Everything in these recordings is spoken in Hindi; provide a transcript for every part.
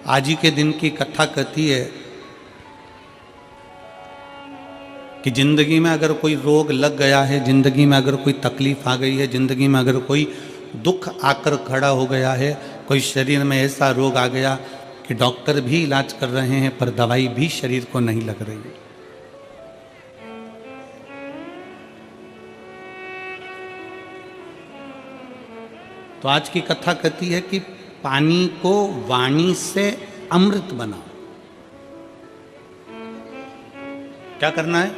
आज ही के दिन की कथा कहती है कि जिंदगी में अगर कोई रोग लग गया है, जिंदगी में अगर कोई तकलीफ आ गई है, जिंदगी में अगर कोई दुख आकर खड़ा हो गया है, कोई शरीर में ऐसा रोग आ गया कि डॉक्टर भी इलाज कर रहे हैं पर दवाई भी शरीर को नहीं लग रही है, तो आज की कथा कहती है कि पानी को वाणी से अमृत बनाओ। क्या करना है?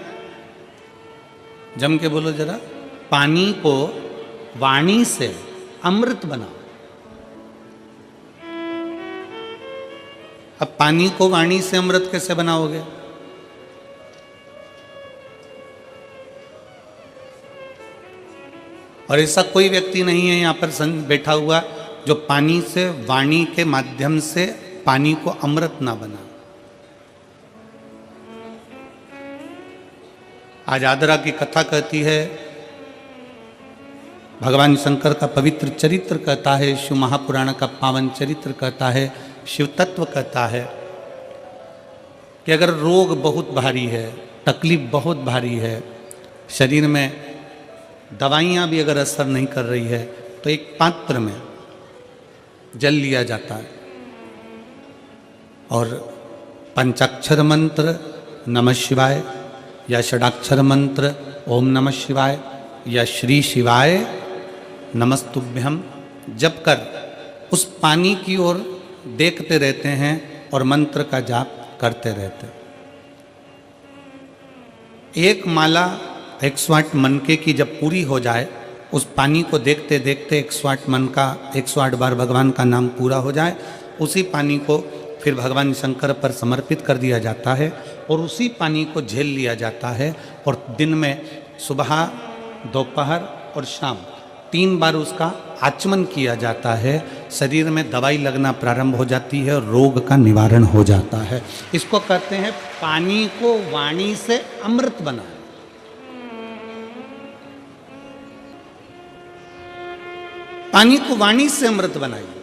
जम के बोलो जरा। पानी को वाणी से अमृत बनाओ। अब पानी को वाणी से अमृत कैसे बनाओगे? और ऐसा कोई व्यक्ति नहीं है यहां पर बैठा हुआ जो पानी से, वाणी के माध्यम से पानी को अमृत ना बना। आज आदरा की कथा कहती है, भगवान शंकर का पवित्र चरित्र कहता है, शिव महापुराण का पावन चरित्र कहता है, शिव तत्व कहता है कि अगर रोग बहुत भारी है, तकलीफ बहुत भारी है, शरीर में दवाइयाँ भी अगर असर नहीं कर रही है, तो एक पात्र में जल लिया जाता है और पंचाक्षर मंत्र नमः शिवाय या षडाक्षर मंत्र ओम नमः शिवाय या श्री शिवाय नमस्तुभ्यम जप कर उस पानी की ओर देखते रहते हैं और मंत्र का जाप करते रहते हैं। एक माला 108 मनके की जब पूरी हो जाए, उस पानी को देखते देखते 108 मन का 108 बार भगवान का नाम पूरा हो जाए, उसी पानी को फिर भगवान शंकर पर समर्पित कर दिया जाता है और उसी पानी को झेल लिया जाता है और दिन में सुबह, दोपहर और शाम 3 बार उसका आचमन किया जाता है। शरीर में दवाई लगना प्रारंभ हो जाती है और रोग का निवारण हो जाता है। इसको कहते हैं पानी को वाणी से अमृत बनाना। पानी को वाणी से अमृत बनाइए।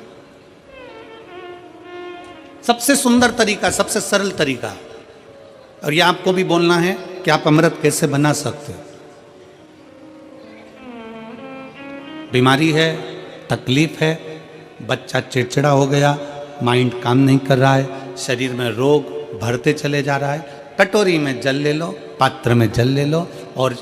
सबसे सुंदर तरीका, सबसे सरल तरीका, और ये आपको भी बोलना है कि आप अमृत कैसे बना सकते हो। बीमारी है, तकलीफ है, बच्चा चिड़चिड़ा हो गया, माइंड काम नहीं कर रहा है, शरीर में रोग भरते चले जा रहा है, कटोरी में जल ले लो, पात्र में जल ले लो और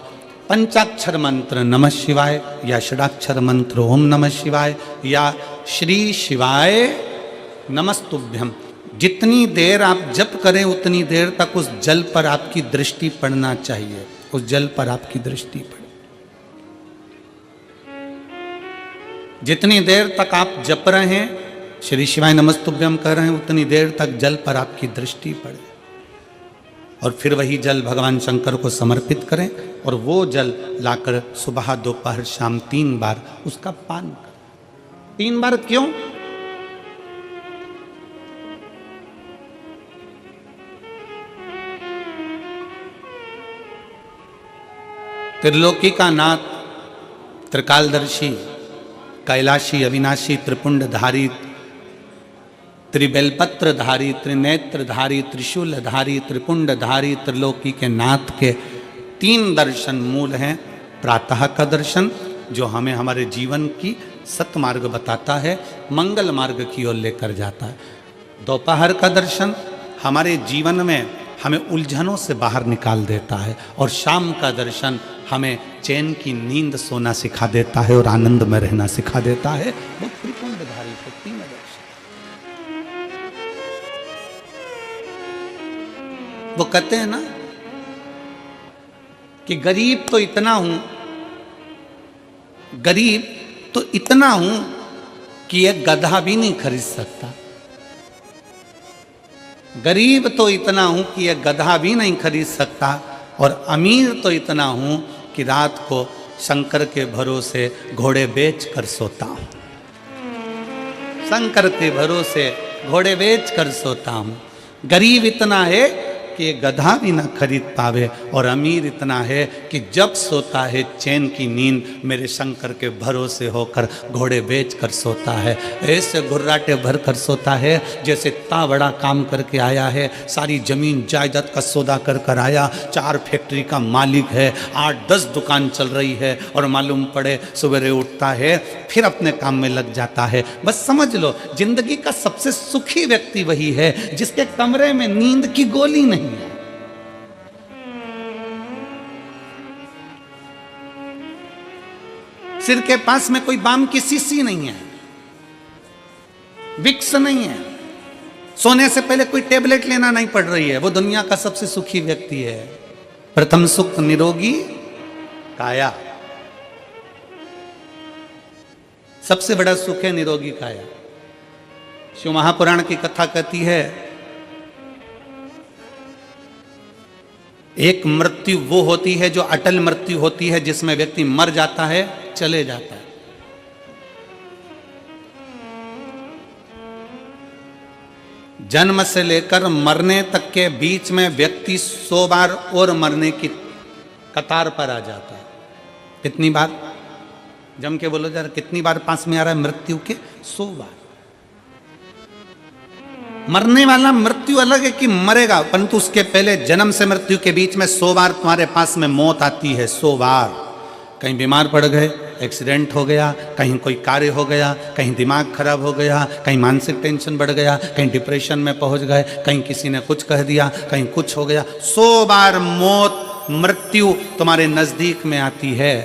पंचाक्षर मंत्र नमः शिवाय या षडाक्षर मंत्र ओम नमः शिवाय या श्री शिवाय नमस्तुभ्यम, जितनी देर आप जप करें उतनी देर तक उस जल पर आपकी दृष्टि पड़ना चाहिए। उस जल पर आपकी दृष्टि पड़े। जितनी देर तक आप जप रहे हैं, श्री शिवाय नमस्तुभ्यम कह रहे हैं, उतनी देर तक जल पर आपकी दृष्टि पड़े और फिर वही जल भगवान शंकर को समर्पित करें और वो जल लाकर सुबह, दोपहर, शाम 3 बार उसका पान करें। 3 बार क्यों? त्रिलोकी का नाथ, त्रिकालदर्शी, कैलाशी, अविनाशी, त्रिपुंडधारी, त्रिबेलपत्रधारी, त्रिनेत्रधारी, त्रिशूलधारी, त्रिपुंडधारी, त्रिलोकी के नाथ के 3 दर्शन मूल हैं। प्रातः का दर्शन जो हमें हमारे जीवन की सतमार्ग बताता है, मंगल मार्ग की ओर लेकर जाता है। दोपहर का दर्शन हमारे जीवन में हमें उलझनों से बाहर निकाल देता है और शाम का दर्शन हमें चैन की नींद सोना सिखा देता है और आनंद में रहना सिखा देता है। वो त्रिपुंडधारी को 3 दर्शन। वो कहते हैं ना कि गरीब तो इतना हूं, गरीब तो इतना हूं कि एक गधा भी नहीं खरीद सकता। गरीब तो इतना हूं कि एक गधा भी नहीं खरीद सकता और अमीर तो इतना हूं कि रात को शंकर के भरोसे घोड़े बेच कर सोता हूं। शंकर के भरोसे घोड़े बेच कर सोता हूं। गरीब इतना है कि गधा भी ना खरीद पावे, और अमीर इतना है कि जब सोता है चैन की नींद मेरे शंकर के भरोसे होकर घोड़े बेच कर सोता है। ऐसे घुर्राटे भर कर सोता है जैसे इतना बड़ा काम करके आया है, सारी जमीन जायदाद का सौदा कर कर आया, 4 फैक्ट्री का मालिक है, 8-10 दुकान चल रही है, और मालूम पड़े सवेरे उठता है फिर अपने काम में लग जाता है। बस समझ लो जिंदगी का सबसे सुखी व्यक्ति वही है जिसके कमरे में नींद की गोली नहीं है। सिर के पास में कोई बाम की शीशी नहीं है, विक्स नहीं है, सोने से पहले कोई टेबलेट लेना नहीं पड़ रही है, वो दुनिया का सबसे सुखी व्यक्ति है। प्रथम सुख निरोगी काया, सबसे बड़ा सुख है निरोगी काया। शिव महापुराण की कथा कहती है एक मृत्यु वो होती है जो अटल मृत्यु होती है, जिसमें व्यक्ति मर जाता है चले जाता है। जन्म से लेकर मरने तक के बीच में व्यक्ति 100 बार और मरने की कतार पर आ जाता है। कितनी बार? जम के बोलो जरा, कितनी बार पास में आ रहा है मृत्यु के? 100 बार। मरने वाला मृत्यु अलग है कि मरेगा, परंतु उसके पहले जन्म से मृत्यु के बीच में 100 बार तुम्हारे पास में मौत आती है। 100 बार। कहीं बीमार पड़ गए, एक्सीडेंट हो गया, कहीं कोई कार्य हो गया, कहीं दिमाग खराब हो गया, कहीं मानसिक टेंशन बढ़ गया, कहीं डिप्रेशन में पहुंच गए, कहीं किसी ने कुछ कह दिया, कहीं कुछ हो गया। 100 बार मौत मृत्यु तुम्हारे नजदीक में आती है।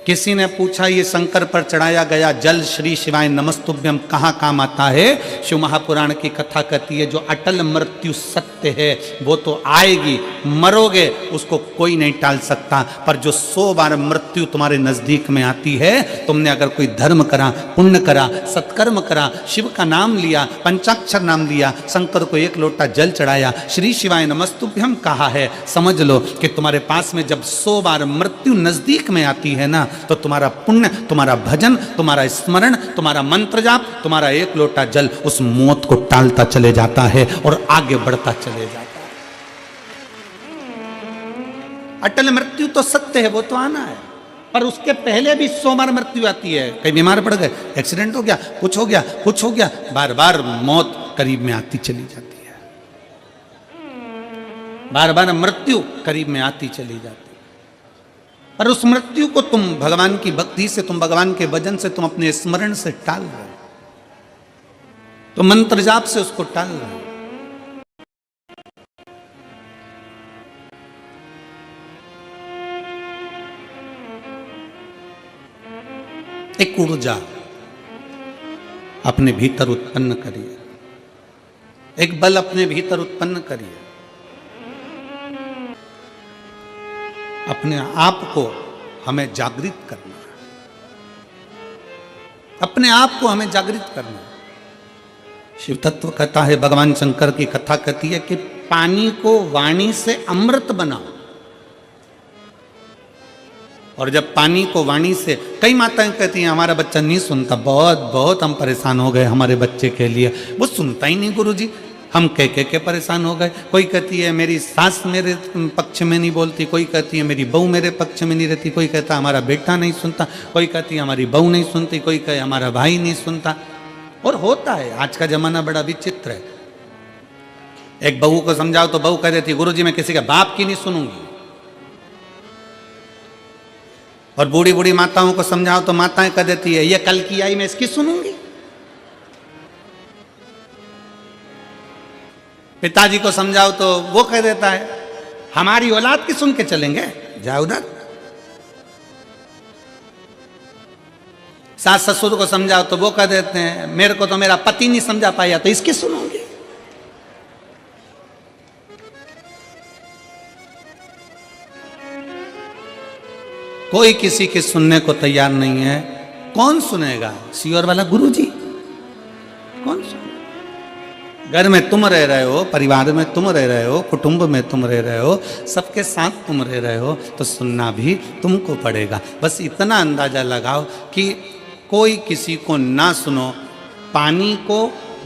किसी ने पूछा ये शंकर पर चढ़ाया गया जल श्री शिवाय नमस्तुभ्यम कहाँ काम आता है? शिव महापुराण की कथा कहती है जो अटल मृत्यु सत्य है वो तो आएगी, मरोगे उसको कोई नहीं टाल सकता, पर जो 100 बार मृत्यु तुम्हारे नजदीक में आती है, तुमने अगर कोई धर्म करा, पुण्य करा, सत्कर्म करा, शिव का नाम लिया, पंचाक्षर नाम लिया, शंकर को 1 लोटा जल चढ़ाया, श्री शिवाय नमस्तुभ्यम कहा है, समझ लो कि तुम्हारे पास में जब 100 बार मृत्यु नजदीक में आती है ना, तो तुम्हारा पुण्य, तुम्हारा भजन, तुम्हारा स्मरण, तुम्हारा मंत्र जाप, तुम्हारा 1 लोटा जल उस मौत को टालता चले जाता है और आगे बढ़ता चले जाता है। अटल मृत्यु तो सत्य है, वो तो आना है, पर उसके पहले भी 100 बार मृत्यु आती है। कहीं बीमार पड़ गए, एक्सीडेंट हो गया, कुछ हो गया, कुछ हो गया, बार बार मौत करीब में आती चली जाती है, बार बार मृत्यु करीब में आती चली जाती है। और उस मृत्यु को तुम भगवान की भक्ति से, तुम भगवान के भजन से, तुम अपने स्मरण से टाल रहे हो, तो मंत्र जाप से उसको टाल रहे हो। एक ऊर्जा अपने भीतर उत्पन्न करिए, एक बल अपने भीतर उत्पन्न करिए, अपने आप को हमें जागृत करना है, अपने आप को हमें जागृत करना है। शिव तत्व कहता है, भगवान शंकर की कथा कहती है कि पानी को वाणी से अमृत बनाओ। और जब पानी को वाणी से, कई माताएं कहती हैं हमारा बच्चा नहीं सुनता, बहुत हम परेशान हो गए हमारे बच्चे के लिए, वो सुनता ही नहीं गुरुजी, हम कह के परेशान हो गए। कोई कहती है मेरी सास मेरे पक्ष में नहीं बोलती, कोई कहती है मेरी बहू मेरे पक्ष में नहीं रहती, कोई कहता हमारा बेटा नहीं सुनता, कोई कहती है हमारी बहू नहीं सुनती, कोई कहे हमारा भाई नहीं सुनता। और होता है, आज का जमाना बड़ा विचित्र है। एक बहू को समझाओ तो बहू कह देती गुरुजी मैं किसी के बाप की नहीं सुनूंगी, और बूढ़ी बूढ़ी माताओं को समझाओ तो माताएं कह देती है ये कल की आई मैं इसकी सुनूंगी। पिताजी को समझाओ तो वो कह देता है हमारी औलाद की सुन के चलेंगे, जाओ उधर। सास ससुर को समझाओ तो वो कह देते हैं मेरे को तो मेरा पति नहीं समझा पाया तो इसकी सुनूंगी। कोई किसी के सुनने को तैयार नहीं है। कौन सुनेगा? सियोर वाला गुरुजी कौन सुनेगा? घर में तुम रह रहे हो, परिवार में तुम रह रहे हो, कुटुंब में तुम रह रहे हो, सबके साथ तुम रह रहे हो, तो सुनना भी तुमको पड़ेगा। बस इतना अंदाजा लगाओ कि कोई किसी को ना सुनो, पानी को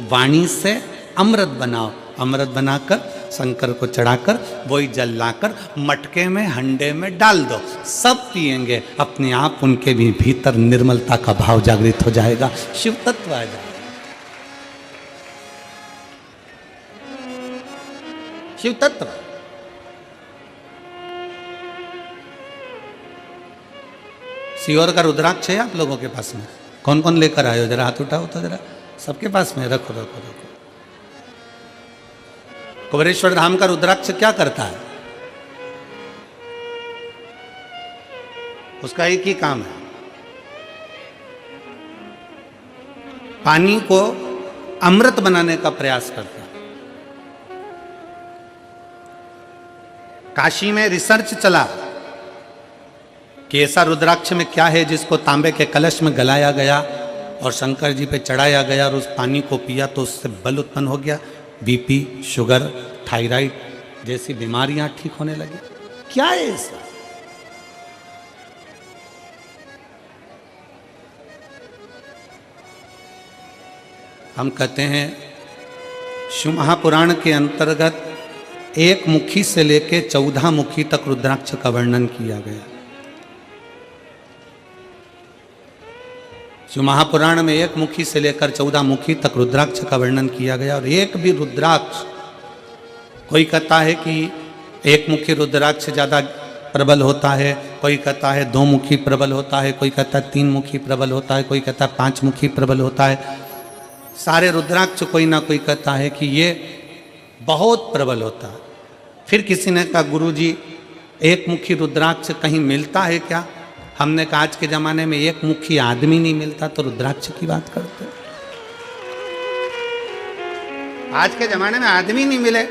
वाणी से अमृत बनाओ, अमृत बनाकर शंकर को चढ़ाकर वही जल लाकर मटके में हंडे में डाल दो, सब पिएंगे, अपने आप उनके भी भीतर निर्मलता का भाव जागृत हो जाएगा, शिव तत्व आ जाएगा। शिव तत्व सीहोर का रुद्राक्ष है आप लोगों के पास में? कौन कौन लेकर आए हो? जरा हाथ उठाओ तो जरा, सबके पास में रखो रखो रखो। कुबेरेश्वर धाम का रुद्राक्ष क्या करता है? उसका एक ही काम है, पानी को अमृत बनाने का प्रयास करता है। काशी में रिसर्च चला कि ऐसा रुद्राक्ष में क्या है जिसको तांबे के कलश में गलाया गया और शंकर जी पे चढ़ाया गया और उस पानी को पिया तो उससे बल उत्पन्न हो गया, बीपी, शुगर, थायराइड जैसी बीमारियां ठीक होने लगी। क्या है ऐसा? हम कहते हैं शिव महापुराण के अंतर्गत एक मुखी से लेके 14 मुखी तक रुद्राक्ष का वर्णन किया गया। शिव महापुराण में एक मुखी से लेकर 14 मुखी तक रुद्राक्ष का वर्णन किया गया और एक भी रुद्राक्ष, कोई कहता है कि एक मुखी रुद्राक्ष ज्यादा प्रबल होता है, कोई कहता है 2 मुखी प्रबल होता है, कोई कहता है 3 मुखी प्रबल होता है, कोई कहता है 5 मुखी प्रबल होता है। सारे रुद्राक्ष कोई ना कोई कहता है कि ये बहुत प्रबल होता है। फिर किसी ने कहा गुरुजी एक मुखी रुद्राक्ष कहीं मिलता है क्या? हमने कहा आज के जमाने में एक मुखी आदमी नहीं मिलता तो रुद्राक्ष की बात करते। आज के जमाने में आदमी नहीं मिले,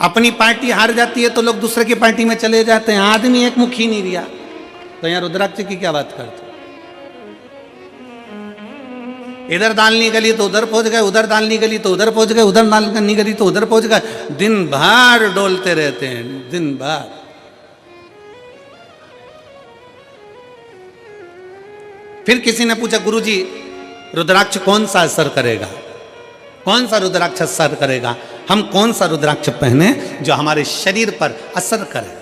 अपनी पार्टी हार जाती है तो लोग दूसरे की पार्टी में चले जाते हैं, आदमी एक मुखी नहीं रिया, तो यहाँ रुद्राक्ष की क्या बात करते? इधर दाल नहीं गली तो उधर पहुंच गए, उधर दाल नहीं गली तो उधर पहुंच गए, उधर दाल नहीं गली तो उधर पहुंच गए, दिन भर डोलते रहते हैं, दिन भर। फिर किसी ने पूछा गुरुजी रुद्राक्ष कौन सा असर करेगा, कौन सा रुद्राक्ष असर करेगा? हम कौन सा रुद्राक्ष पहने जो हमारे शरीर पर असर करे?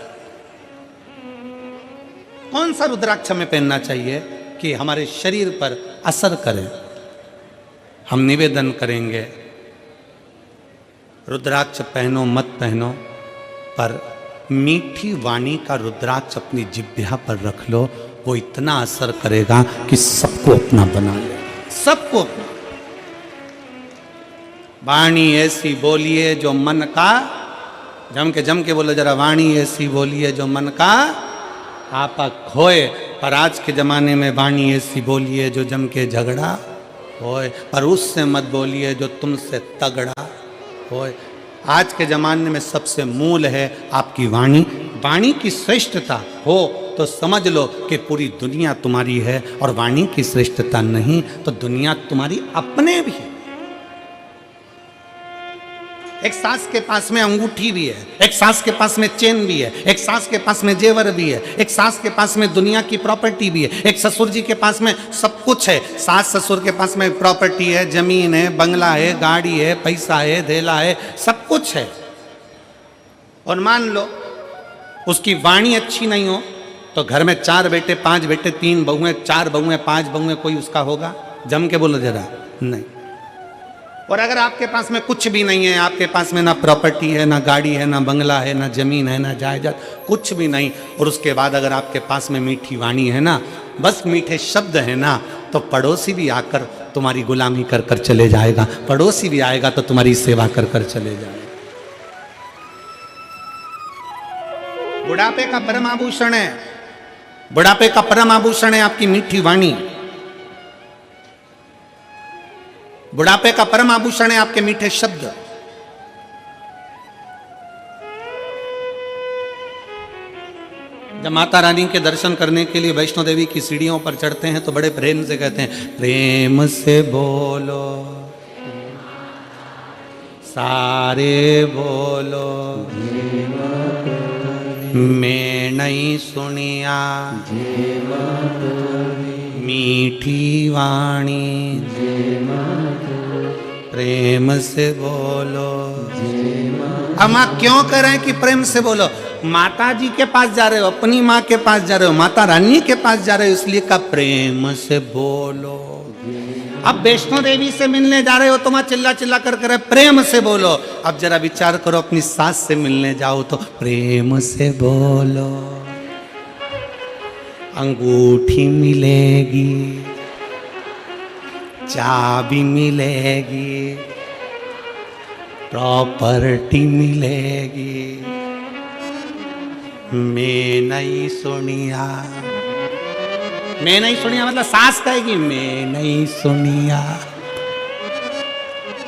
कौन सा रुद्राक्ष हमें पहनना चाहिए कि हमारे शरीर पर असर करे? हम निवेदन करेंगे रुद्राक्ष पहनो मत पहनो, पर मीठी वाणी का रुद्राक्ष अपनी जिह्वा पर रख लो, वो इतना असर करेगा कि सबको अपना बना ले, सबको अपना। वाणी ऐसी बोलिए जो मन का, जम के बोलो जरा, वाणी ऐसी बोलिए जो मन का आपा खोए। पर आज के जमाने में वाणी ऐसी बोलिए जो जम के झगड़ा होए, पर उससे मत बोलिए जो तुमसे तगड़ा होए। आज के जमाने में सबसे मूल है आपकी वाणी। वाणी की श्रेष्ठता हो तो समझ लो कि पूरी दुनिया तुम्हारी है, और वाणी की श्रेष्ठता नहीं तो दुनिया तुम्हारी अपने भी है। एक सास के पास में अंगूठी भी है, एक सास के पास में चेन भी है, एक सास के पास में जेवर भी है, एक सास के पास में दुनिया की प्रॉपर्टी भी है, एक ससुर जी के पास में सब कुछ है। सास ससुर के पास में प्रॉपर्टी है, जमीन है, बंगला है, गाड़ी है, पैसा है, धेला है, सब कुछ है। और मान लो उसकी वाणी अच्छी नहीं हो तो घर में 4 बेटे, 5 बेटे, 3 बहुएं, 4 बहुएं, 5 बहुएं, कोई उसका होगा? जम के बोलो जरा, नहीं। और अगर आपके पास में कुछ भी नहीं है, आपके पास में ना प्रॉपर्टी है, ना गाड़ी है, ना बंगला है, ना जमीन है, ना जायदाद, कुछ भी नहीं, और उसके बाद अगर आपके पास में मीठी वाणी है ना, बस मीठे शब्द है ना, तो पड़ोसी भी आकर तुम्हारी गुलामी कर कर चले जाएगा, पड़ोसी भी आएगा तो तुम्हारी सेवा कर कर चले जाएगा। बुढ़ापे का परम आभूषण है, बुढ़ापे का परम आभूषण है आपकी मीठी वाणी। बुढ़ापे का परम आभूषण है आपके मीठे शब्द। जब माता रानी के दर्शन करने के लिए वैष्णो देवी की सीढ़ियों पर चढ़ते हैं तो बड़े प्रेम से कहते हैं, प्रेम से बोलो सारे बोलो, मैं नहीं सुनिया मीठी वाणी, प्रेम से बोलो। अब माँ क्यों कह रहे हैं कि प्रेम से बोलो? माता जी के पास जा रहे हो, अपनी माँ के पास जा रहे हो, माता रानी के पास जा रहे हो, इसलिए का प्रेम से बोलो। अब वैष्णो देवी से मिलने जा रहे हो तो माँ चिल्ला चिल्ला कर करे प्रेम से बोलो। अब जरा विचार करो, अपनी सास से मिलने जाओ तो प्रेम से बोलो। अंगूठी मिलेगी, चाबी मिलेगी, प्रॉपर्टी मिलेगी, मैं नहीं सुनिया। मैं नहीं सुनिया मतलब सास कहेगी मैं नहीं सुनिया।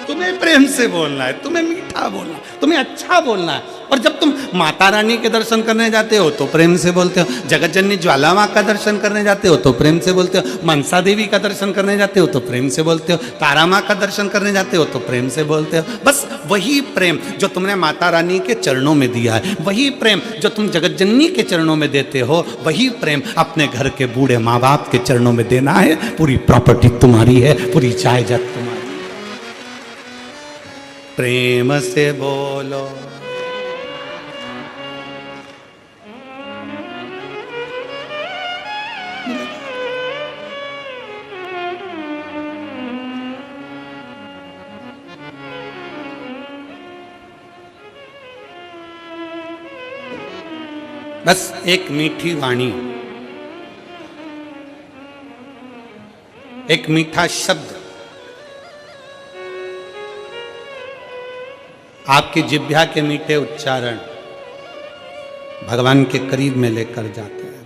तुम्हें प्रेम से बोलना है, तुम्हें मीठा बोलना है, तुम्हें अच्छा बोलना है। और जब तुम माता रानी के दर्शन करने जाते हो तो प्रेम से बोलते हो, जगत जननी ज्वाला माँ का दर्शन करने जाते हो तो प्रेम से बोलते हो, मनसा देवी का दर्शन करने जाते हो तो प्रेम से बोलते हो, तारा माँ का दर्शन करने जाते हो तो प्रेम से बोलते हो। बस वही प्रेम जो तुमने माता रानी के चरणों में दिया है, वही प्रेम जो तुम जगत जननी के चरणों में देते हो, वही प्रेम अपने घर के बूढ़े माँ बाप के चरणों में देना है। पूरी प्रॉपर्टी तुम्हारी है, पूरी जायदाद तुम्हारी। प्रेम से बोलो। बस एक मीठी वाणी, एक मीठा शब्द आपकी जिह्वा के मीठे उच्चारण भगवान के करीब में लेकर जाते हैं।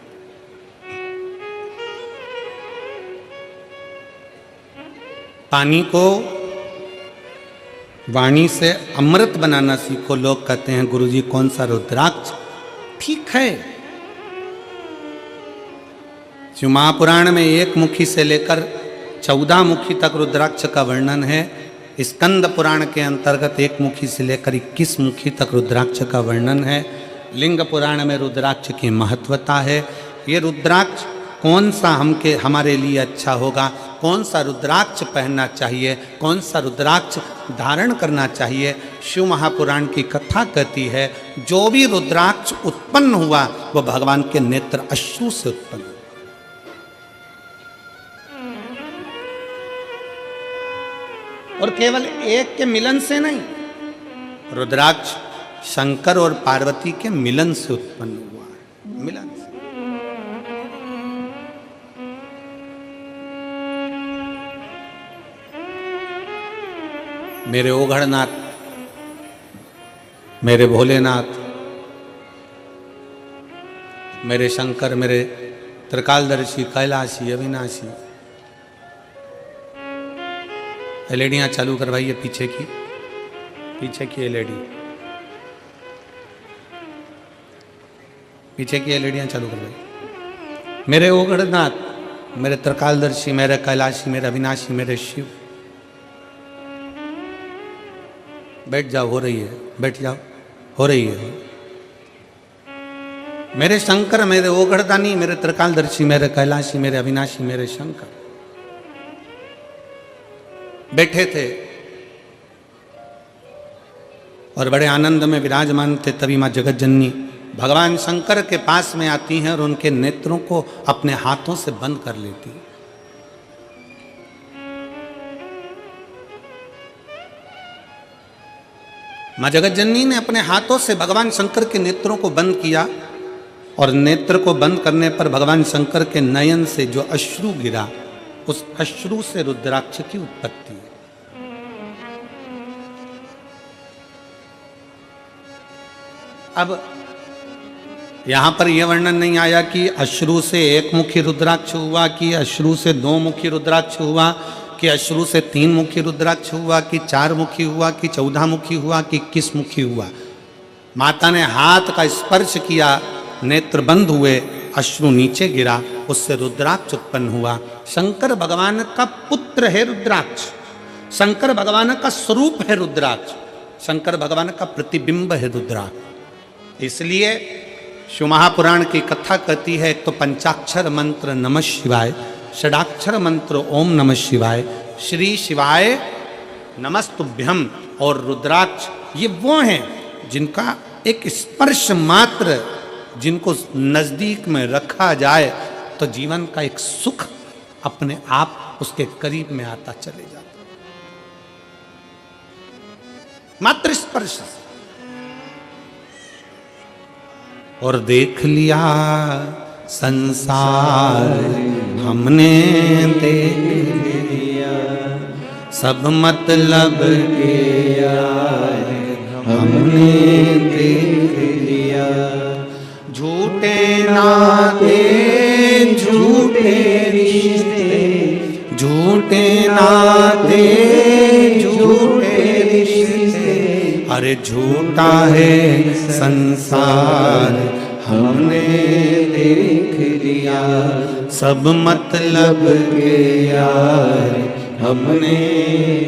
पानी को वाणी से अमृत बनाना सीखो। लोग कहते हैं गुरुजी कौन सा रुद्राक्ष? ठीक है, शिव महापुराण में 1 मुखी से लेकर 14 मुखी तक रुद्राक्ष का वर्णन है। स्कंद पुराण के अंतर्गत 1 मुखी से लेकर 21 मुखी तक रुद्राक्ष का वर्णन है। लिंग पुराण में रुद्राक्ष की महत्वता है। ये रुद्राक्ष कौन सा हमारे लिए अच्छा होगा, कौन सा रुद्राक्ष पहनना चाहिए, कौन सा रुद्राक्ष धारण करना चाहिए, शिव महापुराण की कथा कहती है जो भी रुद्राक्ष उत्पन्न हुआ वो भगवान के नेत्र अश्रु से उत्पन्न हुआ। और केवल एक के मिलन से नहीं, रुद्राक्ष शंकर और पार्वती के मिलन से उत्पन्न हुआ है। मिलन से। मेरे ओघड़नाथ, मेरे भोलेनाथ, मेरे शंकर, मेरे त्रिकालदर्शी, कैलाशी, अविनाशी। एलईडियाँ चालू करवाइए पीछे की एलईडी, पीछे की एलईडियाँ चालू करवाइए। मेरे ओघड़नाथ, मेरे त्रिकालदर्शी, मेरे कैलाशी, मेरे अविनाशी, मेरे शिव। बैठ जाओ, हो रही है, बैठ जाओ, हो रही है। मेरे शंकर, मेरे ओघड़दानी, मेरे त्रिकालदर्शी, मेरे कैलाशी, मेरे अविनाशी, मेरे शंकर बैठे थे और बड़े आनंद में विराजमान थे। तभी माँ जगत जननी भगवान शंकर के पास में आती हैं और उनके नेत्रों को अपने हाथों से बंद कर लेती। माँ जगत जननी ने अपने हाथों से भगवान शंकर के नेत्रों को बंद किया और नेत्र को बंद करने पर भगवान शंकर के नयन से जो अश्रु गिरा, उस अश्रु से रुद्राक्ष की उत्पत्ति। अब यहां पर यह वर्णन नहीं आया कि अश्रु से 1 मुखी रुद्राक्ष हुआ, कि अश्रु से 2 मुखी रुद्राक्ष हुआ, कि अश्रु से 3 मुखी रुद्राक्ष हुआ, कि 4 मुखी हुआ, कि 14 मुखी हुआ, कि 21 मुखी हुआ। माता ने हाथ का स्पर्श किया, नेत्र बंद हुए, अश्रु नीचे गिरा, उससे रुद्राक्ष उत्पन्न हुआ। शंकर भगवान का पुत्र है रुद्राक्ष, शंकर भगवान का स्वरूप है रुद्राक्ष, शंकर भगवान का प्रतिबिंब है रुद्राक्ष। इसलिए शिव महापुराण की कथा कहती है, एक तो पंचाक्षर मंत्र नमः शिवाय, षडाक्षर मंत्र ओम नमः शिवाय, श्री शिवाय नमस्तुभ्यम और रुद्राक्ष, ये वो हैं जिनका एक स्पर्श मात्र, जिनको नजदीक में रखा जाए तो जीवन का एक सुख अपने आप उसके करीब में आता चले जाता, मात्र स्पर्श। और देख लिया संसार हमने देख लिया, सब मतलब के यार हमने देख लिया, झूठे नाते झूठे रिश्ते, झूठे नाते झूठे रिश्ते, अरे झूठा है संसार हमने देख लिया, सब मतलब के यार हमने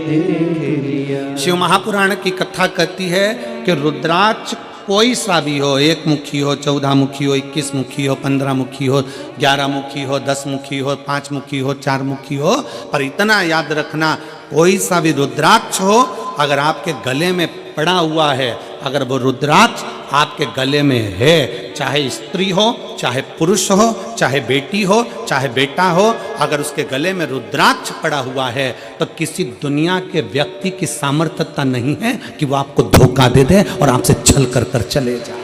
देख लिया। शिव महापुराण की कथा कहती है कि रुद्राक्ष कोई सा भी हो, 1 मुखी हो, 14 मुखी हो, 21 मुखी हो, 15 मुखी हो, 11 मुखी हो, 10 मुखी हो, 5 मुखी हो, 4 मुखी हो, पर इतना याद रखना, कोई सा भी रुद्राक्ष हो, अगर आपके गले में पड़ा हुआ है, अगर वो रुद्राक्ष आपके गले में है, चाहे स्त्री हो, चाहे पुरुष हो, चाहे बेटी हो, चाहे बेटा हो, अगर उसके गले में रुद्राक्ष पड़ा हुआ है तो किसी दुनिया के व्यक्ति की सामर्थ्यता नहीं है कि वो आपको धोखा दे दे और आपसे छल कर कर चले जाए।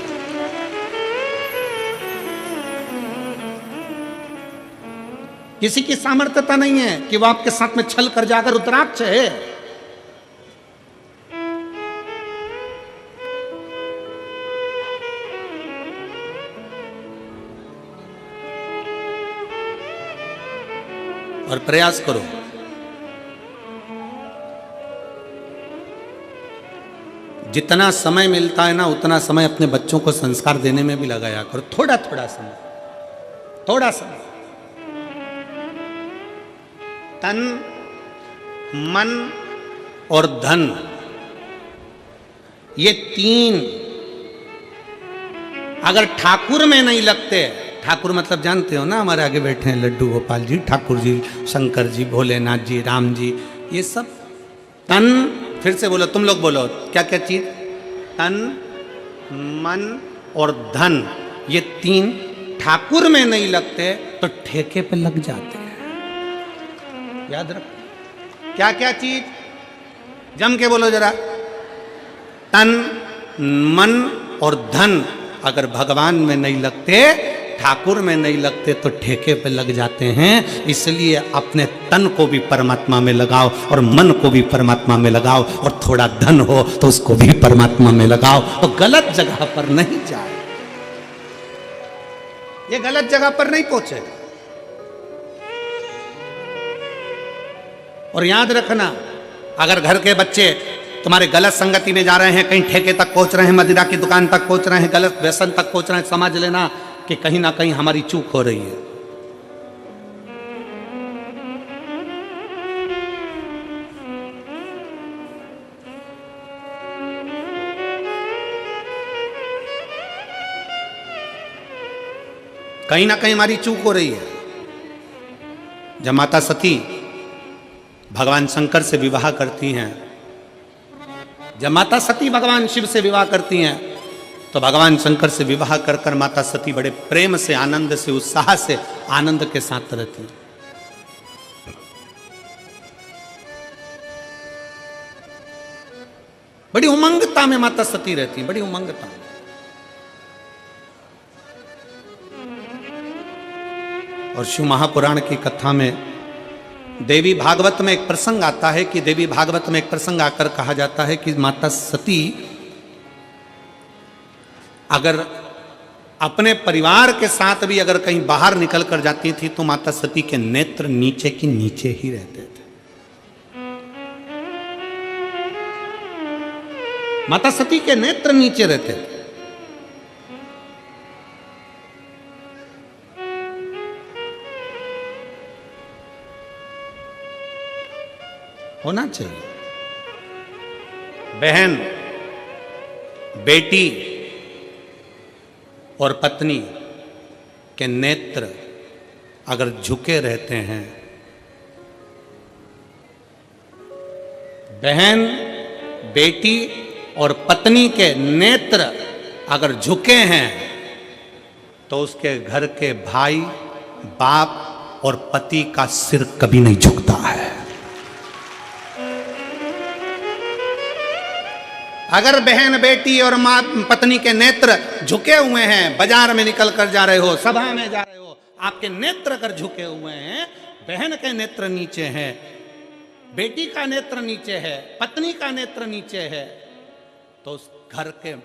किसी की सामर्थ्यता नहीं है कि वो आपके साथ में छल कर जाकर, रुद्राक्ष है। और प्रयास करो, जितना समय मिलता है ना उतना समय अपने बच्चों को संस्कार देने में भी लगाया करो, थोड़ा थोड़ा समय, थोड़ा समय। तन, मन और धन, ये 3 अगर ठाकुर में नहीं लगते, ठाकुर मतलब जानते हो ना, हमारे आगे बैठे हैं लड्डू गोपाल जी, ठाकुर जी, शंकर जी, भोलेनाथ जी, राम जी, ये सब तन, फिर से बोलो, तुम लोग बोलो, क्या क्या चीज? तन, मन और धन, ये 3 ठाकुर में नहीं लगते तो ठेके पे लग जाते हैं। याद रखो, क्या क्या चीज? जम के बोलो जरा। तन, मन और धन अगर भगवान में नहीं लगते, ठाकुर में नहीं लगते तो ठेके पे लग जाते हैं। इसलिए अपने तन को भी परमात्मा में लगाओ और मन को भी परमात्मा में लगाओ, और थोड़ा धन हो तो उसको भी परमात्मा में लगाओ, तो गलत जगह पर नहीं जाए, ये गलत जगह पर नहीं पहुंचे। और याद रखना, अगर घर के बच्चे तुम्हारे गलत संगति में जा रहे हैं, कहीं ठेके तक पहुंच रहे हैं, मदिरा की दुकान तक पहुंच रहे हैं, गलत व्यसन तक पहुंच रहे हैं, समझ लेना कि कहीं ना कहीं हमारी चूक हो रही है। कहीं ना कहीं हमारी चूक हो रही है। जब माता सती भगवान शंकर से विवाह करती हैं, जब माता सती भगवान शिव से विवाह करती हैं, तो भगवान शंकर से विवाह कर कर माता सती बड़े प्रेम से, आनंद से, उत्साह से, आनंद के साथ रहती हैं। बड़ी उमंगता में माता सती रहती हैं, बड़ी उमंगता में। और शिव महापुराण की कथा में देवी भागवत में एक प्रसंग आता है कि देवी भागवत में एक प्रसंग आकर कहा जाता है कि माता सती अगर अपने परिवार के साथ भी अगर कहीं बाहर निकल कर जाती थी तो माता सती के नेत्र नीचे की नीचे ही रहते थे। माता सती के नेत्र नीचे रहते थे। होना चाहिए। बहन, बेटी और पत्नी के नेत्र अगर झुके रहते हैं, बहन, बेटी और पत्नी के नेत्र अगर झुके हैं तो उसके घर के भाई, बाप और पति का सिर कभी नहीं झुकता है। अगर बहन, बेटी और मां, पत्नी के नेत्र झुके हुए हैं, बाजार में निकल कर जा रहे हो, सभा में जा रहे हो, आपके नेत्र अगर झुके हुए हैं, बहन के नेत्र नीचे है, बेटी का नेत्र नीचे है, पत्नी का नेत्र नीचे है, तो उस घर के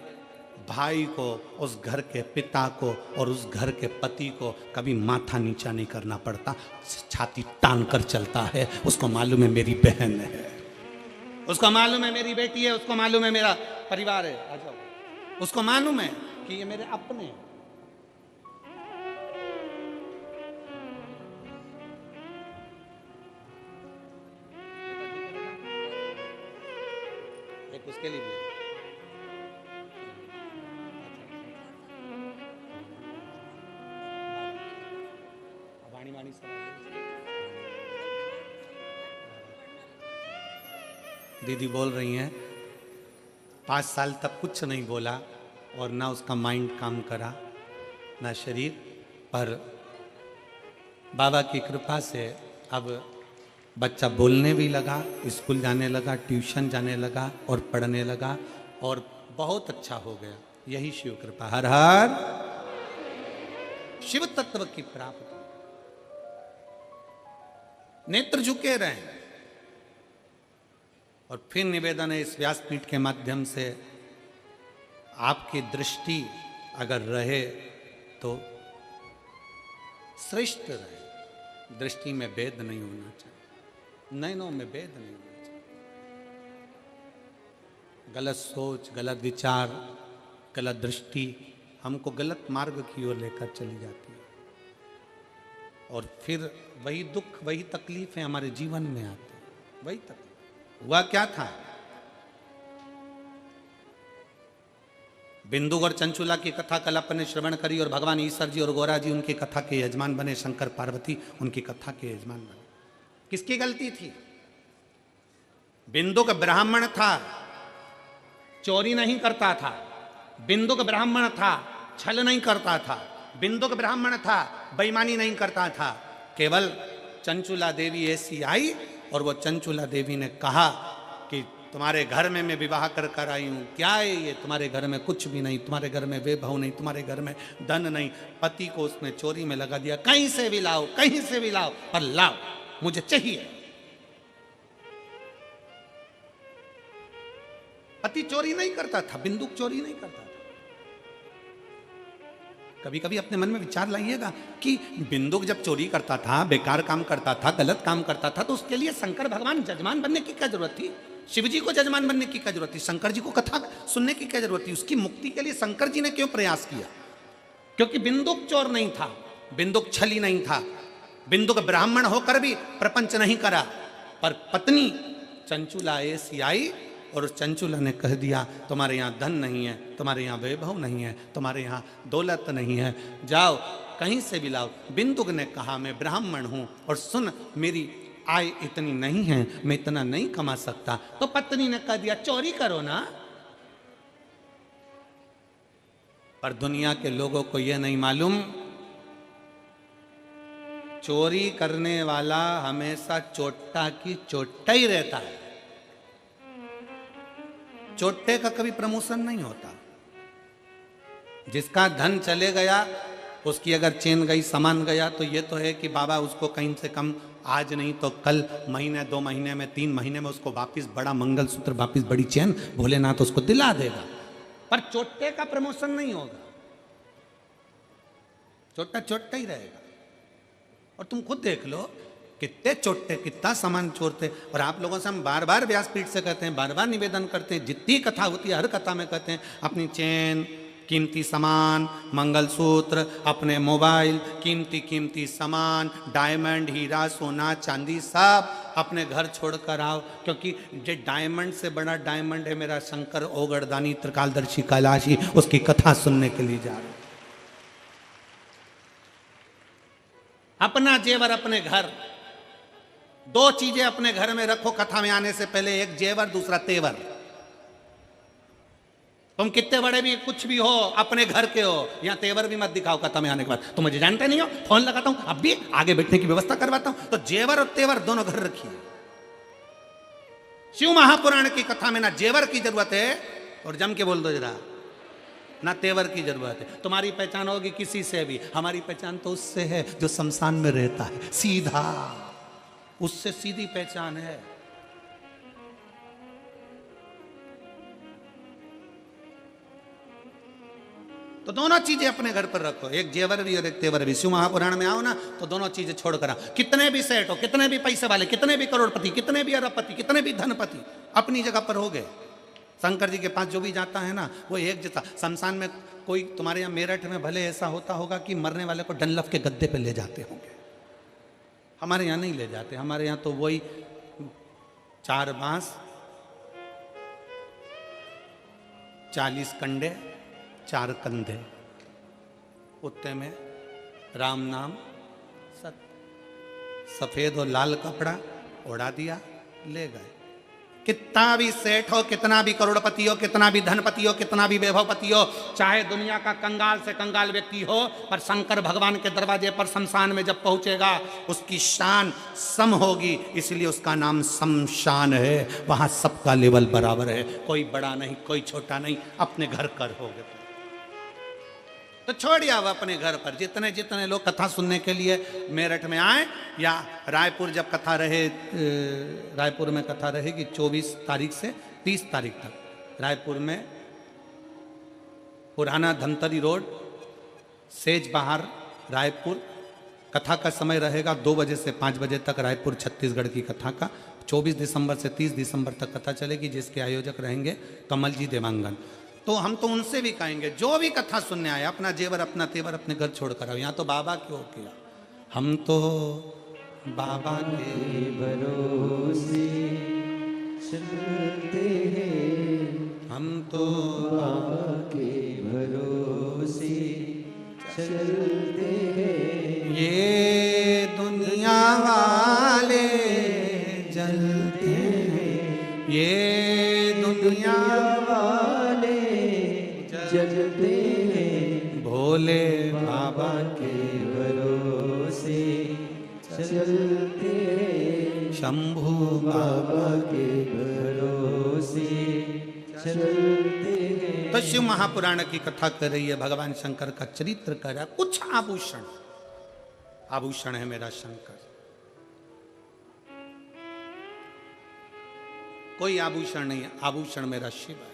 भाई को, उस घर के पिता को और उस घर के पति को कभी माथा नीचा नहीं करना पड़ता, छाती तान कर चलता है। उसको मालूम है मेरी बहन है, उसको मालूम है मेरी बेटी है, उसको मालूम है मेरा परिवार है, आ जाओ, उसको मालूम है कि ये मेरे अपने हैं। एक उसके लिए भी वाणी वाणी सब दीदी बोल रही हैं 5 साल तक कुछ नहीं बोला और ना उसका माइंड काम करा, ना शरीर, पर बाबा की कृपा से अब बच्चा बोलने भी लगा, स्कूल जाने लगा, ट्यूशन जाने लगा और पढ़ने लगा और बहुत अच्छा हो गया। यही शिव कृपा। हर हर शिव तत्व की प्राप्ति। नेत्र झुके रहे और फिर निवेदन है इस व्यासपीठ के माध्यम से, आपकी दृष्टि अगर रहे तो श्रेष्ठ रहे। दृष्टि में भेद नहीं होना चाहिए, नयनों में भेद नहीं होना चाहिए। गलत सोच, गलत विचार, गलत दृष्टि हमको गलत मार्ग की ओर लेकर चली जाती है और फिर वही दुख, वही तकलीफें हमारे जीवन में आते हैं। वही तकलीफ। हुआ क्या था, बिंदु और चंचुला की कथा कल अपन ने श्रवण करी और भगवान ईश्वर जी और गौरा जी उनकी कथा के यजमान बने, शंकर पार्वती उनकी कथा के यजमान बने। किसकी गलती थी? बिंदु का ब्राह्मण था, चोरी नहीं करता था। बिंदु का ब्राह्मण था, छल नहीं करता था। बिंदु का ब्राह्मण था, बेईमानी नहीं करता था। केवल चंचुला देवी ऐसी आई और वो चंचुला देवी ने कहा कि तुम्हारे घर में मैं विवाह कर आई हूँ, क्या है ये? तुम्हारे घर में कुछ भी नहीं, तुम्हारे घर में वैभव नहीं, तुम्हारे घर में धन नहीं। पति को उसने चोरी में लगा दिया, कहीं से भी लाओ, कहीं से भी लाओ, पर लाओ, मुझे चाहिए। पति चोरी नहीं करता था, बिंदुक चोरी नहीं करता था। कभी कभी अपने मन में विचार लाइएगा कि बिंदुक जब चोरी करता था, बेकार काम करता था, गलत काम करता था, तो उसके लिए शंकर भगवान जजमान बनने की क्या जरूरत थी? शिव जी को जजमान बनने की क्या जरूरत थी? शंकर जी को कथा सुनने की क्या जरूरत थी? उसकी मुक्ति के लिए शंकर जी ने क्यों प्रयास किया? क्योंकि बिंदुक चोर नहीं था, बिंदुक छली नहीं था, बिंदुक ब्राह्मण होकर भी प्रपंच नहीं करा। पर पत्नी चंचुला ऐसी आई और उस चंचुला ने कह दिया, तुम्हारे यहाँ धन नहीं है, तुम्हारे यहाँ वैभव नहीं है, तुम्हारे यहाँ दौलत नहीं है, जाओ कहीं से भी लाओ। बिंदुक ने कहा मैं ब्राह्मण हूं और सुन, मेरी आय इतनी नहीं है, मैं इतना नहीं कमा सकता। तो पत्नी ने कह दिया चोरी करो ना। पर दुनिया के लोगों को यह नहीं मालूम, चोरी करने वाला हमेशा चोट्टा की चोट्टा ही रहता है। चोट्टे का कभी प्रमोशन नहीं होता। जिसका धन चले गया, उसकी अगर चेन गई, सामान गया, तो ये तो है कि बाबा उसको कहीं से कम आज नहीं तो कल, महीने 2 महीने में 3 महीने में उसको वापिस बड़ा मंगलसूत्र, वापिस बड़ी चेन भोलेनाथ उसको दिला देगा। पर चोट्टे का प्रमोशन नहीं होगा, चोट्टा चोट्टा ही रहेगा। और तुम खुद देख लो कितने चोट्टे, कितना सामान चोरते। और आप लोगों से हम बार बार व्यासपीठ से कहते हैं, बार बार निवेदन करते हैं, जितनी कथा होती है हर कथा में कहते हैं अपनी चेन, कीमती सामान, मंगलसूत्र, अपने मोबाइल, कीमती कीमती सामान, डायमंड, हीरा, सोना, चांदी, सब अपने घर छोड़कर आओ। क्योंकि जो डायमंड से बड़ा डायमंड है मेरा शंकर ओगड़दानी त्रिकालदर्शी कैलाशी, उसकी कथा सुनने के लिए जा रहे। अपना जेवर अपने घर, दो चीजें अपने घर में रखो कथा में आने से पहले, एक जेवर, दूसरा तेवर। तुम कितने बड़े भी कुछ भी हो, अपने घर के हो, यहां तेवर भी मत दिखाओ कथा में आने के बाद। तुम मुझे जानते नहीं हो, फोन लगाता हूं, अब भी आगे बैठने की व्यवस्था करवाता हूं। तो जेवर और तेवर दोनों घर रखिए। शिव महापुराण की कथा में ना जेवर की जरूरत है, और जम के बोल दो जरा, ना तेवर की जरूरत है। तुम्हारी पहचान होगी किसी से भी, हमारी पहचान तो उससे है जो शमशान में रहता है, सीधा, उससे सीधी पहचान है। तो दोनों चीजें अपने घर पर रखो, एक जेवर भी और एक तेवर भी। शिव महापुराण में आओ ना तो दोनों चीजें छोड़ कर आओ। कितने भी सेठ हो, कितने भी पैसे वाले, कितने भी करोड़पति, कितने भी अरबपति, कितने भी धनपति, अपनी जगह पर हो गए। शंकर जी के पास जो भी जाता है ना वो एक जैसा। शमशान में कोई तुम्हारे यहाँ मेरठ में भले ऐसा होता होगा कि मरने वाले को डनलफ के गद्दे पे ले जाते होंगे, हमारे यहाँ नहीं ले जाते। हमारे यहाँ तो वही 4 बांस, 40 कंडे, 4 कंधे, उत्ते में राम नाम सत्य, सफेद और लाल कपड़ा ओढ़ा दिया, ले गए। कितना भी सेठ हो, कितना भी करोड़पति हो, कितना भी धनपति हो, कितना भी वैभवपति हो, चाहे दुनिया का कंगाल से कंगाल व्यक्ति हो, पर शंकर भगवान के दरवाजे पर शमशान में जब पहुंचेगा उसकी शान सम होगी, इसलिए उसका नाम शमशान है। वहां सबका लेवल बराबर है, कोई बड़ा नहीं, कोई छोटा नहीं, अपने घर कर हो गए। तो छोड़िए अब अपने घर पर। जितने जितने लोग कथा सुनने के लिए मेरठ में आए, या रायपुर जब कथा रहे, रायपुर में कथा रहेगी 24 तारीख से 30 तारीख तक। रायपुर में पुराना धमतरी रोड, सेज बहार, रायपुर। कथा का समय रहेगा 2 बजे से 5 बजे तक, रायपुर छत्तीसगढ़ की कथा का। 24 दिसंबर से 30 दिसंबर तक कथा चलेगी, जिसके आयोजक रहेंगे कमल जी देवांगन। तो हम तो उनसे भी कहेंगे, जो भी कथा सुनने आए अपना जेवर, अपना तेवर अपने घर छोड़ कर आओ। यहाँ तो बाबा क्यों किया, हम तो बाबा के भरोसे चलते हैं, हम तो बाबा के भरोसे चलते हैं। ये दुनिया वाले जलते हैं, ये दुनिया जलते हैं, भोले बाबा के भरोसे चलते हैं, शंभू बाबा के भरोसे चलते हैं। तो शिव महापुराण की कथा कर रही है, भगवान शंकर का चरित्र कर रहा है। कुछ आभूषण, आभूषण है मेरा शंकर, कोई आभूषण नहीं है, आभूषण मेरा शिव है,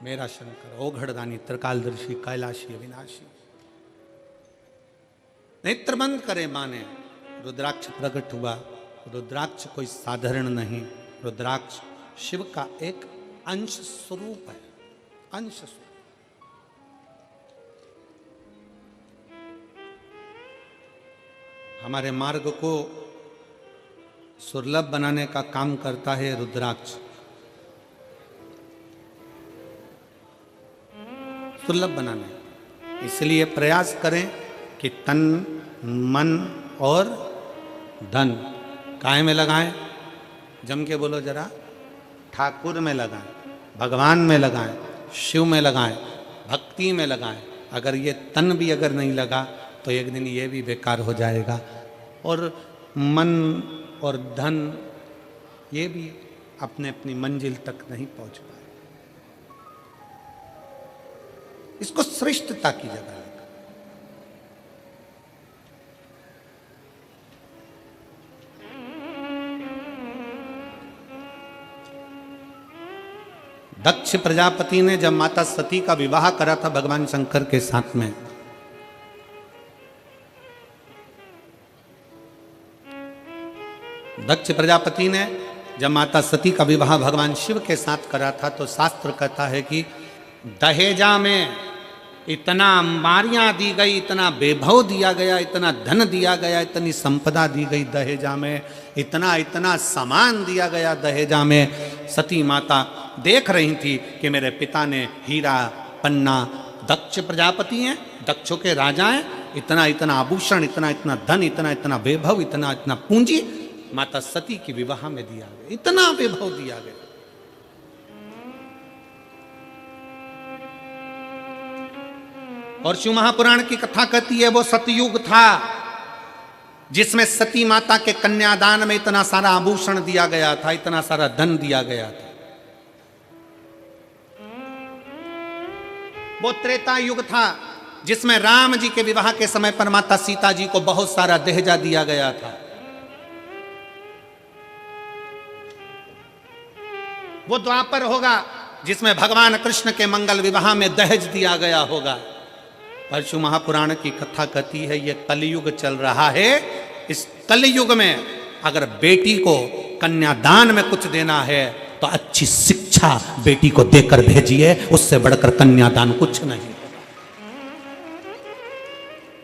मेरा शंकर ओघड़दानी, त्रिकालदर्शी, कैलाशी, अविनाशी। नेत्र बंद करे माने, रुद्राक्ष प्रकट हुआ। रुद्राक्ष कोई साधारण नहीं, रुद्राक्ष शिव का एक अंश स्वरूप है, अंश स्वरूप। हमारे मार्ग को सुलभ बनाने का काम करता है रुद्राक्ष, सुलभ बनाने। इसलिए प्रयास करें कि तन, मन और धन काहे में लगाएं, जम के बोलो जरा, ठाकुर में लगाएं, भगवान में लगाएं, शिव में लगाएं, भक्ति में लगाएं। अगर ये तन भी अगर नहीं लगा तो एक दिन ये भी बेकार हो जाएगा, और मन और धन ये भी अपने अपनी मंजिल तक नहीं पहुंच पाए। इसको श्रेष्ठता की जगह लगा। दक्ष प्रजापति ने जब माता सती का विवाह करा था भगवान शंकर के साथ में, दक्ष प्रजापति ने जब माता सती का विवाह भगवान शिव के साथ करा था, तो शास्त्र कहता है कि दहेजा में इतना अंबारियां दी गई, इतना वैभव दिया गया, इतना धन दिया गया, इतनी संपदा दी गई दहेजा में, इतना इतना सामान दिया गया दहेजा में। सती माता देख रही थी कि मेरे पिता ने हीरा पन्ना, दक्ष प्रजापति हैं, दक्षों के राजा हैं, इतना इतना आभूषण, इतना इतना धन, इतना इतना वैभव, इतना इतना पूंजी माता सती के विवाह में दिया गया, इतना वैभव दिया गया। और शिव महापुराण की कथा कहती है वो सतयुग था जिसमें सती माता के कन्यादान में इतना सारा आभूषण दिया गया था, इतना सारा धन दिया गया था। वो त्रेता युग था जिसमें राम जी के विवाह के समय पर माता सीता जी को बहुत सारा दहेजा दिया गया था। वो द्वापर होगा जिसमें भगवान कृष्ण के मंगल विवाह में दहेज दिया गया होगा। पर शिव महापुराण की कथा कहती है ये कलयुग चल रहा है। इस कलयुग में अगर बेटी को कन्यादान में कुछ देना है तो अच्छी शिक्षा बेटी को देकर भेजिए, उससे बढ़कर कन्यादान कुछ नहीं।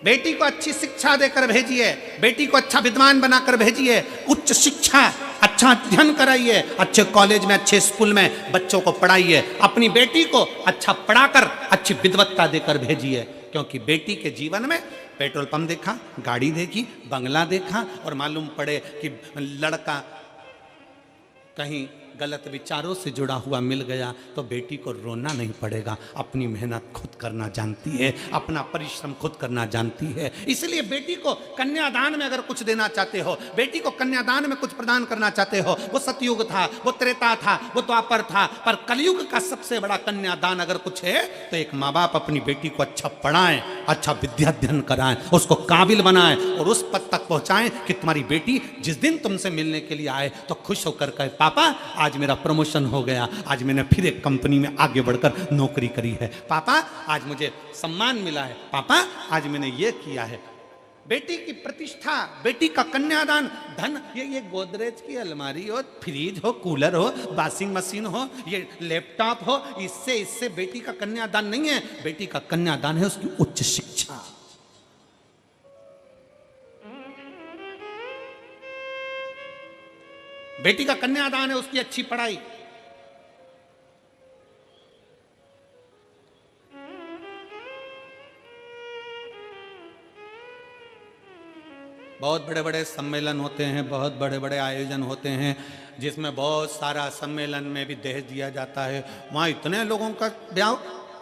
बेटी को अच्छी शिक्षा देकर भेजिए, बेटी को अच्छा विद्वान बनाकर भेजिए, उच्च शिक्षा, अच्छा अध्ययन कराइए, अच्छे कॉलेज में, अच्छे स्कूल में बच्चों को पढ़ाइए। अपनी बेटी को अच्छा पढ़ाकर अच्छी विद्वत्ता देकर भेजिए, क्योंकि बेटी के जीवन में पेट्रोल पंप देखा, गाड़ी देखी, बंगला देखा और मालूम पड़े कि लड़का कहीं गलत विचारों से जुड़ा हुआ मिल गया तो बेटी को रोना नहीं पड़ेगा। अपनी मेहनत खुद करना जानती है, अपना परिश्रम खुद करना जानती है। इसलिए बेटी को कन्यादान में अगर कुछ देना चाहते हो, बेटी को कन्यादान में कुछ प्रदान करना चाहते हो, वो सतयुग था, वो त्रेता था, वो द्वापर था, पर कलयुग का सबसे बड़ा कन्यादान अगर कुछ है तो एक माँ बाप अपनी बेटी को अच्छा पढ़ाएं, अच्छा विद्याध्ययन कराएं, उसको काबिल बनाएं और उस पद तक पहुंचाएं कि तुम्हारी बेटी जिस दिन तुमसे मिलने के लिए आए तो खुश होकर कहे पापा आज मेरा प्रमोशन हो गया, आज मैंने फिर एक कंपनी में आगे बढ़कर नौकरी करी है, पापा आज मुझे सम्मान मिला है, पापा आज मैंने ये किया है। बेटी की प्रतिष्ठा, बेटी का कन्यादान, धन, ये गोदरेज की अलमारी हो, फ्रिज हो, कूलर हो, वॉशिंग मशीन हो, ये लैपटॉप हो, इससे बेटी का कन्यादान नहीं है। बेटी का कन्यादान है उसकी उच्च शिक्षा। बेटी का कन्यादान है उसकी अच्छी पढ़ाई। बहुत बड़े बड़े सम्मेलन होते हैं, बहुत बड़े बड़े आयोजन होते हैं जिसमें बहुत सारा सम्मेलन में भी दहेज दिया जाता है। वहाँ इतने लोगों का ब्याह,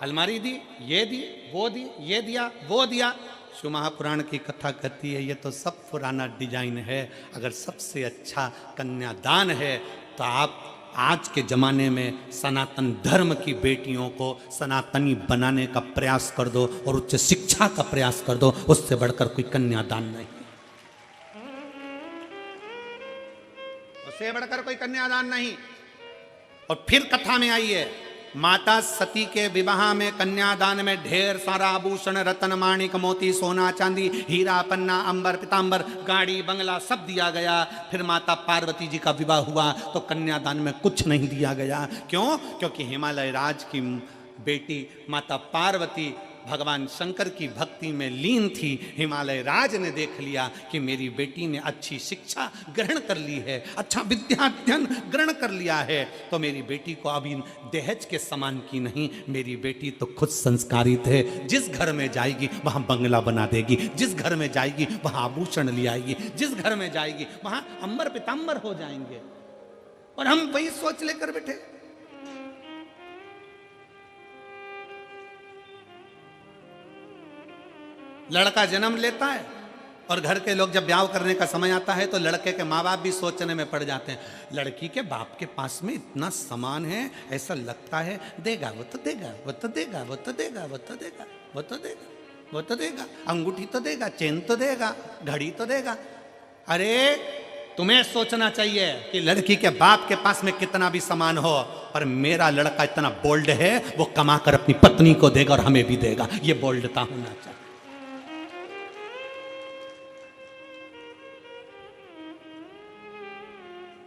अलमारी दी, ये दी, वो दी, ये दिया, वो दिया। शिव महापुराण की कथा कहती है ये तो सब पुराना डिजाइन है। अगर सबसे अच्छा कन्यादान है तो आप आज के ज़माने में सनातन धर्म की बेटियों को सनातनी बनाने का प्रयास कर दो और उच्च शिक्षा का प्रयास कर दो, उससे बढ़कर कोई कन्यादान नहीं, उससे बढ़कर कोई कन्यादान नहीं। और फिर कथा में आइए, माता सती के विवाह में कन्यादान में ढेर सारा आभूषण, रतन, माणिक, मोती, सोना, चांदी, हीरा, पन्ना, अंबर, पीतांबर, गाड़ी, बंगला सब दिया गया। फिर माता पार्वती जी का विवाह हुआ तो कन्यादान में कुछ नहीं दिया गया। क्यों? क्योंकि हिमालय राज की बेटी माता पार्वती भगवान शंकर की भक्ति में लीन थी। हिमालय राज ने देख लिया कि मेरी बेटी ने अच्छी शिक्षा ग्रहण कर ली है, अच्छा विद्याध्ययन ग्रहण कर लिया है, तो मेरी बेटी को अभी दहेज के समान की नहीं, मेरी बेटी तो खुद संस्कारित है। जिस घर में जाएगी वहाँ बंगला बना देगी, जिस घर में जाएगी वहाँ आभूषण ले आएगी, जिस घर में जाएगी वहाँ अंबर पीतांबर हो जाएंगे। और हम वही सोच लेकर बैठे। लड़का जन्म लेता है और घर के लोग जब ब्याह करने का समय आता है तो लड़के के माँ बाप भी सोचने में पड़ जाते हैं, लड़की के बाप के पास में इतना सामान है, ऐसा लगता है देगा, वो तो देगा, वो तो देगा, वो तो देगा, वो तो देगा, वो तो देगा, वो तो देगा, अंगूठी तो देगा, चेन तो देगा, घड़ी तो देगा। अरे तुम्हें सोचना चाहिए कि लड़की के बाप के पास में कितना भी सामान हो, पर मेरा लड़का इतना बोल्ड है, वो कमाकर अपनी पत्नी को देगा और हमें भी देगा। ये बोल्डता होना चाहिए।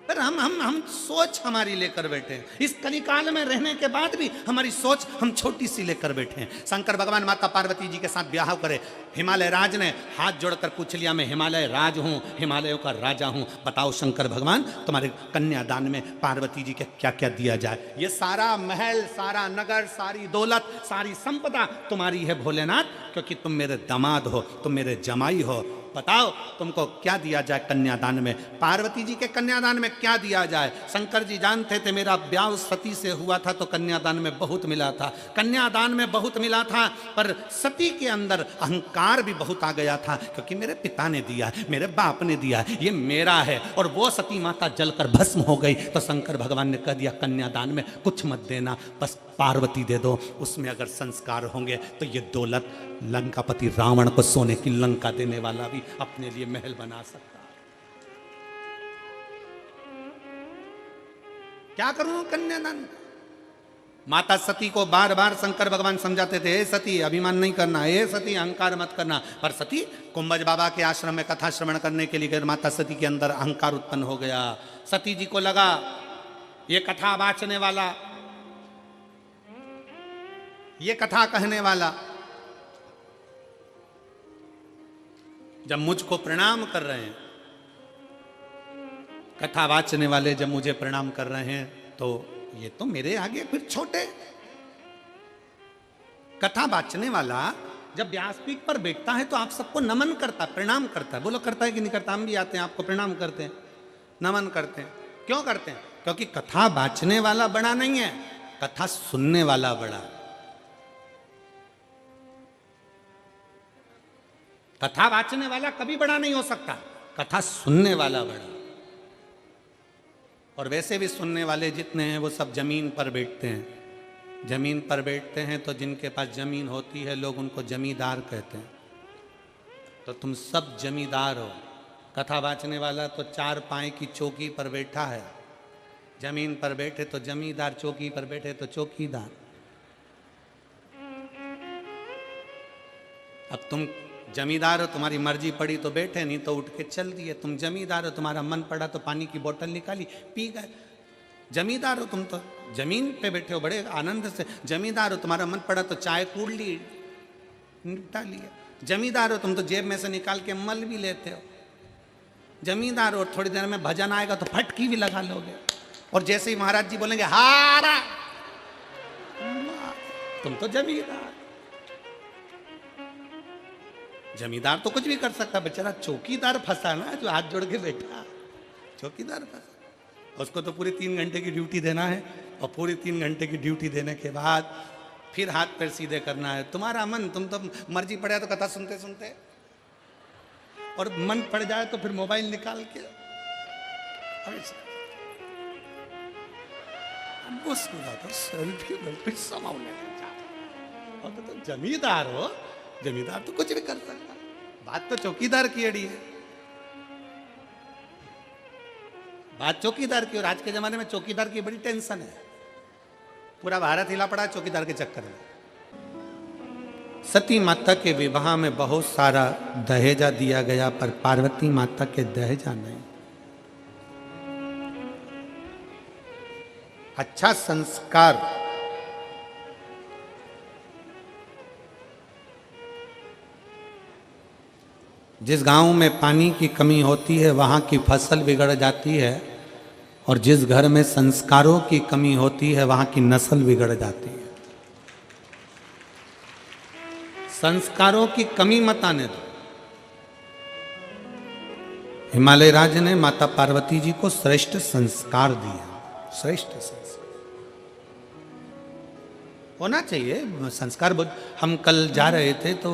पर हम हम सोच हमारी लेकर बैठे हैं। इस कलिकाल में रहने के बाद भी हमारी सोच हम छोटी सी लेकर बैठे हैं। शंकर भगवान माता पार्वती जी के साथ ब्याह करे, हिमालय राज ने हाथ जोड़कर पूछ लिया, मैं हिमालय राज हूं, हिमालयों का राजा हूं, बताओ शंकर भगवान तुम्हारे कन्यादान में पार्वती जी के क्या क्या दिया जाए। ये सारा महल, सारा नगर, सारी दौलत, सारी संपदा तुम्हारी है भोलेनाथ, क्योंकि तुम मेरे दामाद हो, तुम मेरे जमाई हो। बताओ तुमको क्या दिया जाए कन्यादान में। पार्वती जी के कन्यादान में क्या दिया जाए। शंकर जी जानते थे मेरा ब्याह सती से हुआ था तो कन्यादान में बहुत मिला था, कन्यादान में बहुत मिला था, पर सती के अंदर अहंकार भी बहुत आ गया था, क्योंकि मेरे पिता ने दिया, मेरे बाप ने दिया, ये मेरा है। और वो सती माता जलकर भस्म हो गई तो शंकर भगवान ने कह दिया कन्यादान में कुछ मत देना, बस पार्वती दे दो, उसमें अगर संस्कार होंगे तो ये दौलत लंकापति रावण को सोने की लंका देने वाला भी अपने लिए महल बना सकता है। क्या करूं कन्यादान। माता सती को बार बार शंकर भगवान समझाते थे, हे सती अभिमान नहीं करना, हे सती अहंकार मत करना, पर सती कुंभज बाबा के आश्रम में कथा श्रवण करने के लिए गए, माता सती के अंदर अहंकार उत्पन्न हो गया। सती जी को लगा ये कथा वाचने वाला, ये कथा कहने वाला जब मुझको प्रणाम कर रहे हैं, कथा वाचने वाले जब मुझे प्रणाम कर रहे हैं, तो ये तो मेरे आगे फिर छोटे। कथा वाचने वाला जब व्यासपीठ पर बैठता है तो आप सबको नमन करता, प्रणाम करता है। बोलो करता है कि नहीं करता। हम भी आते हैं, आपको प्रणाम करते हैं, नमन करते हैं। क्यों करते हैं? क्योंकि कथा वाचने वाला बड़ा नहीं है, कथा सुनने वाला बड़ा। कथा वाचने वाला कभी बड़ा नहीं हो सकता, कथा सुनने वाला बड़ा। और वैसे भी सुनने वाले जितने हैं वो सब जमीन पर बैठते हैं। जमीन पर बैठते हैं तो जिनके पास जमीन होती है लोग उनको जमींदार कहते हैं। तो तुम सब जमींदार हो। कथा वाचने वाला तो चार पाए की चौकी पर बैठा है, जमीन पर बैठे तो जमींदार, चौकी पर बैठे तो चौकीदार। अब तुम जमींदार हो, तुम्हारी मर्जी पड़ी तो बैठे, नहीं तो उठ के चल दिए। तुम जमींदार हो, तुम्हारा मन पड़ा तो पानी की बोतल निकाली पी गए। जमींदार हो तुम, तो जमीन पे बैठे हो बड़े आनंद से। जमींदार हो, तुम्हारा मन पड़ा तो चाय कूड़ ली, निपटा लिया। जमींदार हो तुम, तो जेब में से निकाल के मल भी लेते हो। जमींदार हो, थोड़ी देर में भजन आएगा तो फटकी भी लगा लोगे। और जैसे ही महाराज जी बोलेंगे हारा, तुम तो जमींदार। जमींदार तो कुछ भी कर सकता, बेचारा चौकीदार फंसा ना, जो हाथ जोड़ के बैठा, चौकीदार फंसा। उसको तो पूरी 3 घंटे की ड्यूटी देना है, और पूरी 3 घंटे की ड्यूटी देने के बाद फिर हाथ पैर सीधे करना है। तुम्हारा मन, तुम तो मर्जी पड़े तो कथा सुनते सुनते, और मन पड़ जाए तो फिर मोबाइल निकाल के सेल्फी समाउने। और तो जमींदार हो, जमींदार तो कुछ भी कर सकता। बात तो चौकीदार की अड़ी है, बात चौकीदार की। और आज के जमाने में चौकीदार की बड़ी टेंशन है। पूरा भारत हिला पड़ा चौकीदार के चक्कर में। सती माता के विवाह में बहुत सारा दहेजा दिया गया, पर पार्वती माता के दहेजा नहीं। अच्छा संस्कार। जिस गांव में पानी की कमी होती है वहाँ की फसल बिगड़ जाती है, और जिस घर में संस्कारों की कमी होती है वहाँ की नस्ल बिगड़ जाती है। संस्कारों की कमी मत आने दो। हिमालय राज ने माता पार्वती जी को श्रेष्ठ संस्कार दिया। श्रेष्ठ संस्कार होना चाहिए। संस्कार हम कल जा रहे थे तो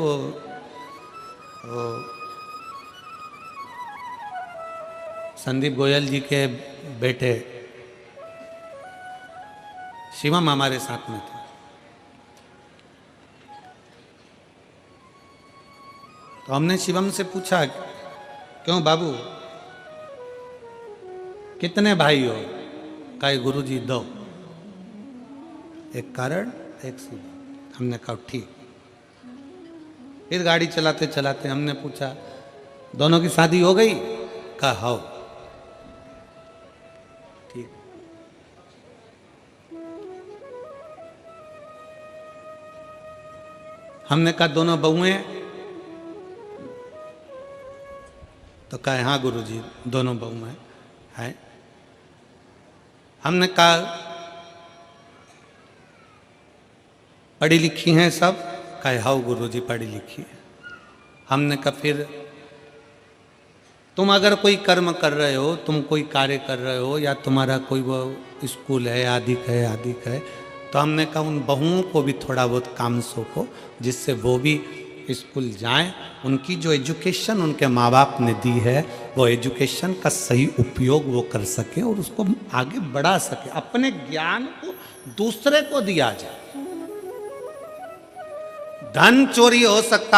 संदीप गोयल जी के बेटे शिवम हमारे साथ में थे। तो हमने शिवम से पूछा, क्यों बाबू कितने भाई हो? कहे गुरुजी 2। एक कारण एक सीधा। हमने कहा ठीक। फिर गाड़ी चलाते चलाते हमने पूछा, दोनों की शादी हो गई? कहा हो। हमने कहा दोनों बहुएं हैं? तो कहे हाँ गुरुजी दोनों बहुएं हैं। हमने कहा पढ़ी लिखी हैं सब? कहे हाँ गुरुजी पढ़ी लिखी है। हमने कहा फिर तुम अगर कोई कर्म कर रहे हो, तुम कोई कार्य कर रहे हो, या तुम्हारा कोई वो स्कूल है, आदिक है, तो हमने कहा उन बहुओं को भी थोड़ा बहुत काम सौंपो, जिससे वो भी स्कूल जाएं, उनकी जो एजुकेशन उनके माँ बाप ने दी है वो एजुकेशन का सही उपयोग वो कर सके और उसको आगे बढ़ा सके, अपने ज्ञान को दूसरे को दिया जाए। धन चोरी हो सकता